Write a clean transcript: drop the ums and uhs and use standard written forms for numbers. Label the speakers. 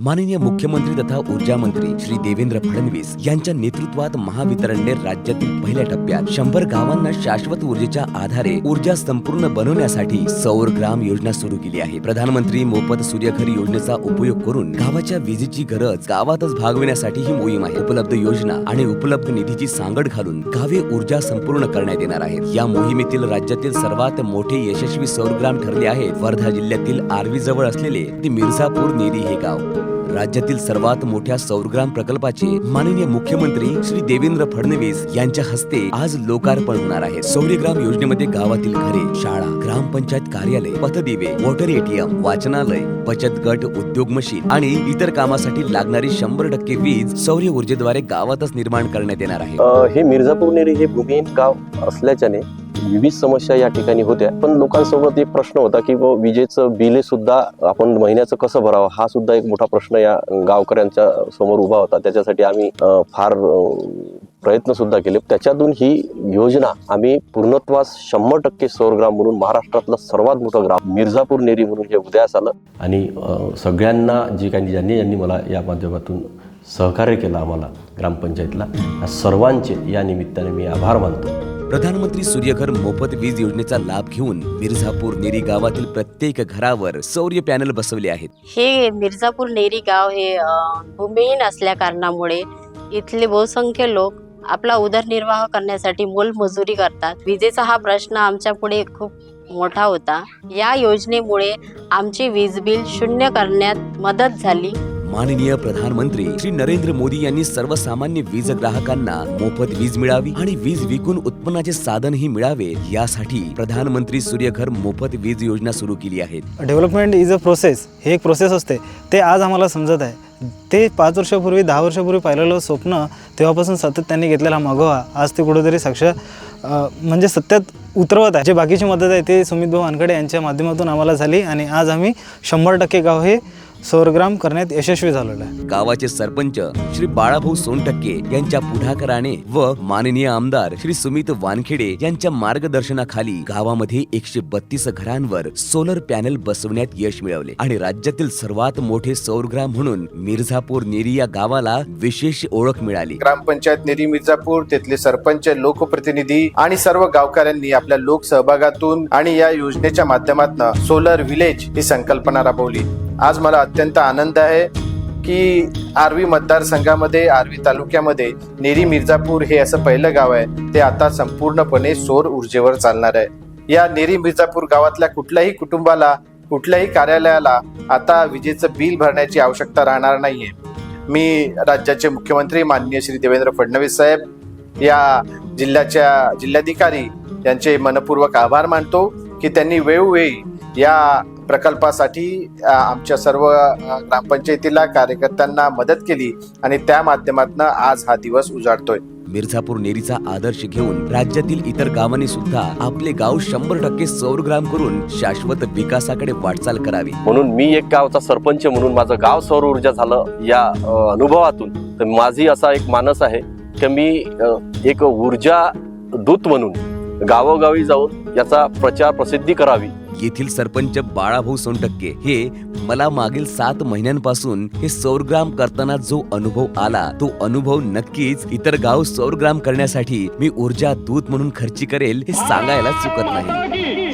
Speaker 1: माननीय मुख्यमंत्री तथा ऊर्जा मंत्री श्री देवेंद्र फडणवीस यांच्या नेतृत्वात महावितरणने राज्यातील पहिल्या टप्प्यात 100 गावांना शाश्वत ऊर्जेच्या आधारे ऊर्जा संपूर्ण बनवण्यासाठी सौर ग्राम योजना सुरू केली आहे। प्रधानमंत्री मोफत सूर्यघर योजनेचा उपयोग करून गावाच्या वीजेची गरज गावातच भागविण्यासाठी ही मोहीम आहे। उपलब्ध योजना आणि उपलब्ध निधीची सांगड घालून गावे ऊर्जा संपूर्ण करण्यात येणार आहेत। या मोहिमेतील राज्यातील सर्वात मोठे यशस्वी सौर ग्राम ठरले आहेत वर्धा जिल्ह्यातील आर्वी जवळ असलेले मिर्झापूर नेरी हे गाव। राज्यातील सर्वात मोठ्या सौरग्राम प्रकल्पाचे माननीय मुख्यमंत्री श्री देवेंद्र फडणवीस यांच्या हस्ते आज लोकार्पण होणार आहे। सौरग्राम योजनेमध्ये गावातील घरे, शाळा, ग्रामपंचायत कार्यालय, पथदिवे, वॉटर एटीएम, वाचनालय, बचत गट, उद्योग मशीन आणि इतर कामासाठी लागणारी 100% वीज सौर ऊर्जेद्वारे गावातच निर्माण करण्यात येणार आहे।
Speaker 2: हे मिर्झापूर नेरी हे भूमिहीन गाव असल्याच्याने विविध समस्या या ठिकाणी होत्या, पण लोकांसोबत एक प्रश्न होता की विजेचं बिल सुद्धा आपण महिन्याचं कसं भरावं हा सुद्धा एक मोठा प्रश्न या गावकऱ्यांच्या समोर उभा होता। त्याच्यासाठी आम्ही फार प्रयत्न सुद्धा केले। त्याच्यातून ही योजना आम्ही पूर्णत्वास 100% सौरग्राम म्हणून महाराष्ट्रातलं सर्वात मोठं ग्राम मिर्झापूर नेरी म्हणून हे उदयास आलं। आणि सगळ्यांना ज्यांनी मला या माध्यमातून सहकार्य केलं आम्हाला ग्रामपंचायतला, या सर्वांचे या निमित्ताने मी आभार मानतो।
Speaker 1: प्रधानमंत्री सूर्यघर मोफत वीज योजनेचा लाभ घेऊन मिर्झापूर नेरी गावातील प्रत्येक घरावर सौर पॅनल बसवले आहेत।
Speaker 3: हे मिर्झापूर नेरी गाव हे भूमिहीन असल्या कारणामुळे इथले बहुसंख्य लोक आपला उदरनिर्वाह करण्यासाठी मोलमजुरी करतात। विजेचा हा प्रश्न आमच्या पुढे खूप मोठा होता। या योजनेमुळे आमचे वीज बिल शून्य करण्यात मदत झाली।
Speaker 1: माननीय प्रधानमंत्री श्री नरेंद्र मोदी यांनी सर्वसामान्य वीज ग्राहकांना मोफत वीज मिळावी आणि वीज विकून उत्पन्नाचे साधनही मिळावे यासाठी प्रधानमंत्री सूर्यघर मोफत वीज योजना सुरू केली आहे।
Speaker 4: डेव्हलपमेंट इज अ प्रोसेस, हे एक प्रोसेस असते, ते आज आम्हाला समजत आहे। ते 5 वर्षापूर्वी 10 वर्षापूर्वी पाहिलेलं स्वप्न तेव्हापासून सतत त्यांनी घेतलेला मागोवा आज ते कुठेतरी म्हणजे सत्यात उतरवत आहे। जे बाकीची मदत आहे ते सुमित भाऊ वानखडे यांच्या माध्यमातून आम्हाला झाली आणि आज आम्ही 100% गाव हे सौरग्राम करण्यात यशस्वी झालेलं आहे।
Speaker 1: गावाचे सरपंच श्री बाळाभाऊ सोनटक्के यांच्या पुढाकाराने व माननीय आमदार श्री सुमित वानखेडे यांच्या मार्गदर्शनाखाली गावामध्ये 132 घरांवर सोलर पॅनल बसवण्यात यश मिळवले आणि राज्यातील सर्वात मोठे सौरग्राम म्हणून मिर्झापूर नेरी या गावाला विशेष ओळख मिळाली।
Speaker 5: ग्रामपंचायत नेरी मिर्झापूर, तेथले सरपंच, लोकप्रतिनिधी आणि सर्व गावकऱ्यांनी आपल्या लोक सहभागातून आणि या योजनेच्या माध्यमातून सोलर विलेज ही संकल्पना राबवली। आज मला अत्यंत आनंद आहे की आर्वी मतदारसंघामध्ये, आर्वी तालुक्यामध्ये नेरी मिर्झापूर हे असं पहिलं गाव आहे ते आता संपूर्णपणे सौर ऊर्जेवर चालणार आहे। या नेरी मिर्झापूर गावातल्या कुठल्याही कुटुंबाला, कुठल्याही कार्यालयाला आता विजेचं बिल भरण्याची आवश्यकता राहणार नाहीये। मी राज्याचे मुख्यमंत्री माननीय श्री देवेंद्र फडणवीस साहेब, या जिल्हाधिकारी यांचे मनपूर्वक आभार मानतो की त्यांनी वेळोवेळी या प्रकल्पासाठी आमच्या सर्व ग्रामपंचायतीला, कार्यकर्त्यांना मदत केली आणि त्या माध्यमातून आज हा दिवस उजाडतोय।
Speaker 1: मिर्झापूर नेरीचा आदर्श घेऊन राज्यातील इतर गावांनी सुद्धा आपले गाव 100% सौरग्राम करून शाश्वत विकासाकडे वाटचाल करावी।
Speaker 2: म्हणून मी एक गावचा सरपंच म्हणून माझं गाव सौर ऊर्जा झालं या अनुभवातून तर माझी असा एक मानस आहे की मी एक ऊर्जा दूत म्हणून गावोगावी जाऊन याचा प्रचार प्रसिद्धी करावी।
Speaker 1: येथील सरपंच बाळाभाऊ सोनटक्के हे मला मागील 7 महिन्यांपासून हे सौरग्राम करताना जो अनुभव आला तो अनुभव नक्कीच इतर गाव सौरग्राम करण्यासाठी मी ऊर्जा दूत म्हणून खर्ची करेल हे सांगायला चुकत नाही।